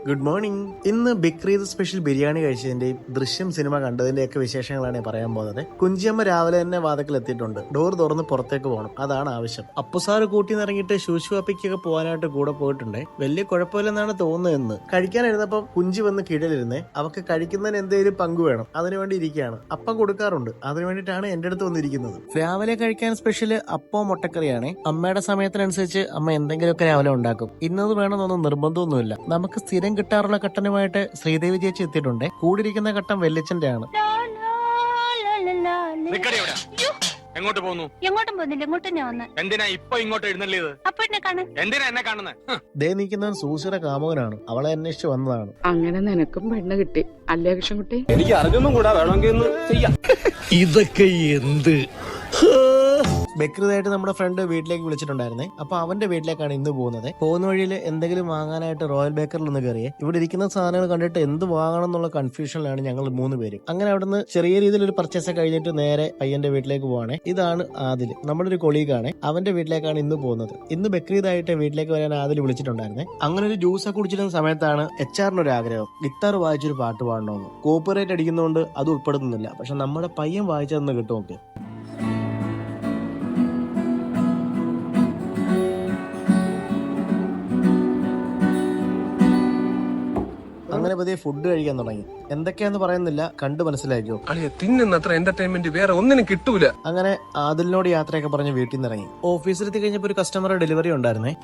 Good morning. ഇന്ന് ബിക്രീദ് special biryani കഴിച്ചതിന്റെയും ദൃശ്യം cinema കണ്ടതിന്റെയൊക്കെ വിശേഷങ്ങളാണ് പറയാൻ പോകുന്നത്. കുഞ്ചിയമ്മ രാവിലെ തന്നെ വാതിക്കൽ എത്തിയിട്ടുണ്ട്. ഡോർ തുറന്ന് പുറത്തേക്ക് പോകണം, അതാണ് ആവശ്യം. അപ്പുസാറ് കൂട്ടിന്നിറങ്ങിയിട്ട് ശൂശുവാപ്പിക്കൊക്കെ പോകാനായിട്ട് കൂടെ പോയിട്ടുണ്ട്. വലിയ കുഴപ്പമില്ലെന്നാണ് തോന്നുന്നതെന്ന്. കഴിക്കാനിരുന്നപ്പം കുഞ്ചി വന്ന് കീഴിലിരുന്നേ. അവക്ക് കഴിക്കുന്നതിന് എന്തെങ്കിലും പങ്ക് വേണം, അതിനുവേണ്ടി ഇരിക്കുകയാണ്. അപ്പം കൊടുക്കാറുണ്ട്, അതിനു വേണ്ടിയിട്ടാണ് എന്റെ അടുത്ത് വന്നിരിക്കുന്നത്. രാവിലെ കഴിക്കാൻ സ്പെഷ്യൽ അപ്പവും മുട്ടക്കറിയാണ്. അമ്മയുടെ സമയത്തിനനുസരിച്ച് അമ്മ എന്തെങ്കിലുമൊക്കെ രാവിലെ ഉണ്ടാക്കും. ഇന്നത് വേണമെന്നൊന്നും നിർബന്ധമൊന്നുമില്ല. നമുക്ക് സ്ഥിരം കിട്ടാറുള്ള കട്ടനുമായിട്ട് ശ്രീദേവി ചേച്ചി എത്തിയിട്ടുണ്ട്. കൂടിയിരിക്കുന്ന കട്ടൻ വെല്ലിച്ചന്റെ ആണ്. എങ്ങോട്ട് പോകുന്നു? എങ്ങോട്ടും പോകുന്നില്ല, ഇങ്ങോട്ട് തന്നെ വന്ന്. എന്തിനാ ഇപ്പൊ ഇങ്ങോട്ട് എഴുന്നള്ളിയത്? അപ്പൊ എന്നെ കാണാൻ. എന്തിനാ എന്നെ കാണുന്നത്? ദേ നിൽക്കുന്നവൻ സൂസിയുടെ കാമുകനാണ്. അവളെ അന്വേഷിച്ച് വന്നതാണ്. അങ്ങനെ നിനക്കും പെണ്ണ് കിട്ടി അല്ലേ കൃഷ്ണൻകുട്ടി? എനിക്ക് അറിഞ്ഞൊന്നും കൂടാ, വേണമെങ്കിൽ ഒന്ന് ചെയ്യാം. ഇതൊക്കെ എന്ത് ബക്രീദായിട്ട് നമ്മുടെ ഫ്രണ്ട് വീട്ടിലേക്ക് വിളിച്ചിട്ടുണ്ടായിരുന്നേ. അപ്പൊ അവന്റെ വീട്ടിലേക്കാണ് ഇന്ന് പോകുന്നത്. പോകുന്ന വഴിയിൽ എന്തെങ്കിലും വാങ്ങാനായിട്ട് റോയൽ ബേക്കറിൽ ഒന്ന് കയറിയേ. ഇവിടെ ഇരിക്കുന്ന സാധനങ്ങൾ കണ്ടിട്ട് എന്ത് വാങ്ങണം എന്നുള്ള കൺഫ്യൂഷനിലാണ് ഞങ്ങൾ 3 പേരും. അങ്ങനെ അവിടുന്ന് ചെറിയ രീതിയിൽ ഒരു പർച്ചേസ് കഴിഞ്ഞിട്ട് നേരെ പയ്യന്റെ വീട്ടിലേക്ക് പോവാണേ. ഇതാണ് ആദിൽ, നമ്മുടെ ഒരു കൊളീഗാണ്. അവന്റെ വീട്ടിലേക്കാണ് ഇന്ന് പോകുന്നത്. ഇന്ന് ബക്രീദായിട്ട് വീട്ടിലേക്ക് വരാൻ ആദിൽ വിളിച്ചിട്ടുണ്ടായിരുന്നേ. അങ്ങനെ ഒരു ജ്യൂസ് കുടിച്ചിരുന്ന സമയത്താണ് HR ഒരു ആഗ്രഹം, ഗിത്താർ വായിച്ചൊരു പാട്ട് പാടണമെന്ന്. കോപ്പിറൈറ്റ് അടിക്കുന്നതുകൊണ്ട് അത് ഉൾപ്പെടുത്തുന്നില്ല. പക്ഷെ നമ്മുടെ പയ്യൻ വായിച്ചതെന്ന് കിട്ടും. ഓക്കെ, അങ്ങനെ പതിയെ ഫുഡ് കഴിക്കാൻ തുടങ്ങി. എന്തൊക്കെയാന്ന് പറയുന്നില്ല, കണ്ടു മനസ്സിലാക്കിയോ. തിന്നുന്നത്ര എന്റർടൈൻമെന്റ് വേറെ ഒന്നിനും കിട്ടൂല. അങ്ങനെ ആദിലിനോട് യാത്രയൊക്കെ പറഞ്ഞ് വീട്ടിൽ നിന്ന് ഇറങ്ങി. ഓഫീസിലെത്തി കഴിഞ്ഞപ്പോ ഒരു കസ്റ്റമർ ഡെലിവറി ഉണ്ടായിരുന്നേ.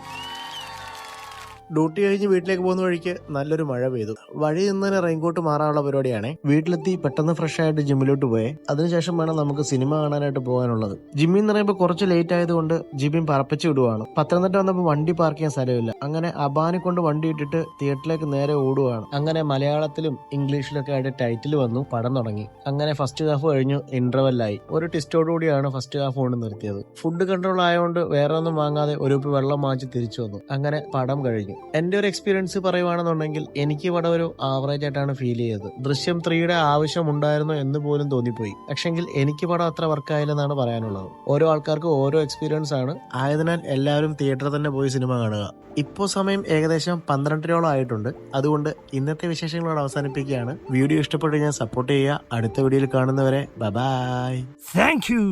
ഡ്യൂട്ടി കഴിഞ്ഞ് വീട്ടിലേക്ക് പോകുന്ന വഴിക്ക് നല്ലൊരു മഴ പെയ്തു. വഴി നിന്ന് റെയിൻകോട്ട് മാറാനുള്ള പരിപാടിയാണ്. വീട്ടിലെത്തി പെട്ടെന്ന് ഫ്രഷ് ആയിട്ട് ജിമ്മിലോട്ട് പോയേ. അതിനുശേഷം വേണം നമുക്ക് സിനിമ കാണാനായിട്ട് പോകാനുള്ളത്. ജിമ്മിൽ നിന്ന് പറയുമ്പോൾ കുറച്ച് ലേറ്റ് ആയതുകൊണ്ട് ജിമ്മിൻ പറപ്പിച്ച് വിടുവാണ്. പത്തനംതിട്ട വന്നപ്പോൾ വണ്ടി പാർക്ക് ചെയ്യാൻ സ്ഥലമില്ല. അങ്ങനെ അബാനെ കൊണ്ട് വണ്ടി ഇട്ടിട്ട് തിയേറ്ററിലേക്ക് നേരെ ഓടുകയാണ്. അങ്ങനെ മലയാളത്തിലും ഇംഗ്ലീഷിലൊക്കെ ആയിട്ട് ടൈറ്റിൽ വന്നു, പടം തുടങ്ങി. അങ്ങനെ ഫസ്റ്റ് ഹാഫ് കഴിഞ്ഞു, ഇന്റർവെല്ലായി. ഒരു ടിസ്റ്റോടുകൂടിയാണ് ഫസ്റ്റ് ഹാഫ് കൊണ്ട് നിർത്തിയത്. ഫുഡ് കൺട്രോൾ ആയതുകൊണ്ട് വേറെ ഒന്നും വാങ്ങാതെ ഒരു വെള്ളം വാങ്ങിച്ച് തിരിച്ചു വന്നു. അങ്ങനെ പടം കഴിഞ്ഞു. എന്റെ ഒരു എക്സ്പീരിയൻസ് പറയുവാണെന്നുണ്ടെങ്കിൽ എനിക്ക് പടം ഒരു ആവറേജ് ആയിട്ടാണ് ഫീൽ ചെയ്തത്. ദൃശ്യം 3യുടെ ആവശ്യമുണ്ടായിരുന്നു എന്ന് പോലും തോന്നിപ്പോയി. പക്ഷെങ്കിൽ എനിക്ക് പടം അത്ര വർക്കായില്ലെന്നാണ് പറയാനുള്ളത്. ഓരോ ആൾക്കാർക്കും ഓരോ എക്സ്പീരിയൻസ് ആണ്. ആയതിനാൽ എല്ലാവരും തിയേറ്ററിൽ തന്നെ പോയി സിനിമ കാണുക. ഇപ്പോൾ സമയം ഏകദേശം 12 ആയിട്ടുണ്ട്. അതുകൊണ്ട് ഇന്നത്തെ വിശേഷങ്ങളോട് അവസാനിപ്പിക്കുകയാണ്. വീഡിയോ ഇഷ്ടപ്പെട്ടു കഴിഞ്ഞാൽ സപ്പോർട്ട് ചെയ്യുക. അടുത്ത വീഡിയോയിൽ കാണുന്നവരെ ബൈ. Thank you.